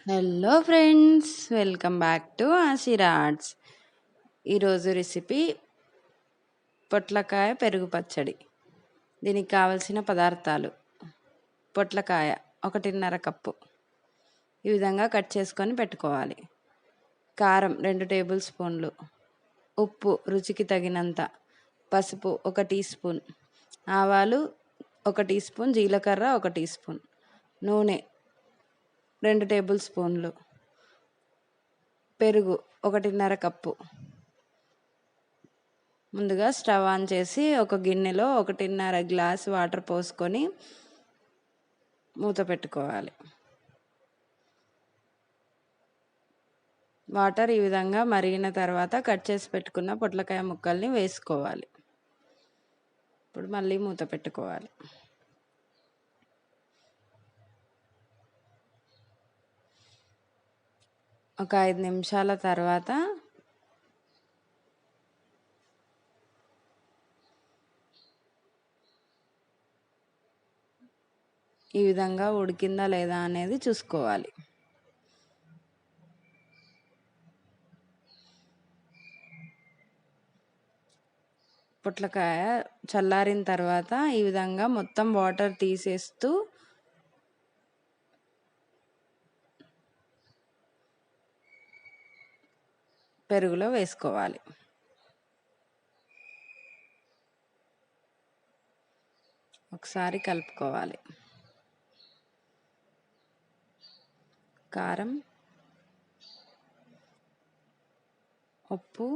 Hello friends, welcome back to Ashira arts. ఈరోజు recipe పొట్లకాయ పెరుగు పచ్చడి. దీనికి కావలసిన పదార్థాలు: పొట్లకాయ 1.5 కప్పు ఈ విధంగా కట్ చేసుకొని పెట్టుకోవాలి. కారం 2 టేబుల్ స్పూన్లు, ఉప్పు రుచికి తగినంత, పసుపు 1 టీ స్పూన్, ఆవాలు 1 టీ స్పూన్, జీలకర్ర 1 టీ స్పూన్, నూనె 2 టేబుల్ స్పూన్లు, పెరుగు 1.5 కప్పు. ముందుగా స్టవ్ ఆన్ చేసి ఒక గిన్నెలో 1.5 గ్లాస్ వాటర్ పోసుకొని మూత పెట్టుకోవాలి. వాటర్ ఈ విధంగా మరిగిన తర్వాత కట్ చేసి పెట్టుకున్న పొట్లకాయ ముక్కల్ని వేసుకోవాలి. ఇప్పుడు మళ్ళీ మూత పెట్టుకోవాలి. ఒక 5 నిమిషాల తర్వాత ఈ విధంగా ఉడికిందా లేదా అనేది చూసుకోవాలి. పొట్లకాయ చల్లారిన తర్వాత ఈ విధంగా మొత్తం వాటర్ తీసేస్తూ పెరుగులో వేసుకోవాలి. ఒకసారి కలుపుకోవాలి. కారం, ఉప్పు,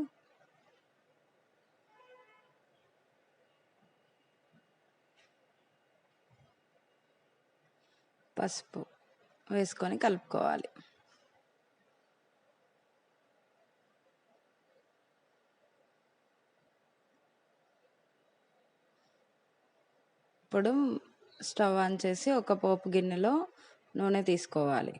పసుపు వేసుకొని కలుపుకోవాలి. ఇప్పుడు స్టవ్ ఆన్ చేసి ఒక పోపు గిన్నెలో నూనె తీసుకోవాలి.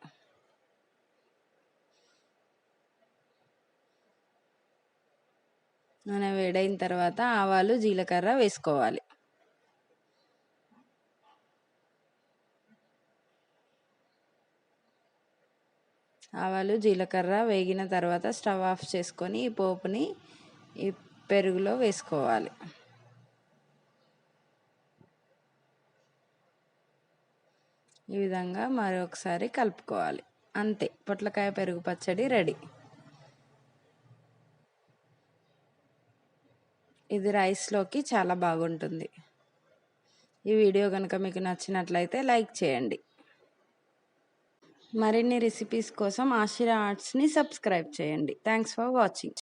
నూనె వేడైన తర్వాత ఆవాలు, జీలకర్ర వేసుకోవాలి. ఆవాలు, జీలకర్ర వేగిన తర్వాత స్టవ్ ఆఫ్ చేసుకొని ఈ పోపుని ఈ పెరుగులో వేసుకోవాలి. ఈ విధంగా మరొకసారి కలుపుకోవాలి. అంతే, పొట్లకాయ పెరుగు పచ్చడి రెడీ. ఇది రైస్లోకి చాలా బాగుంటుంది. ఈ వీడియో కనుక మీకు నచ్చినట్లయితే లైక్ చేయండి. మరిన్ని రెసిపీస్ కోసం ఆషిరా ఆర్ట్స్ని సబ్స్క్రైబ్ చేయండి. Thanks for watching.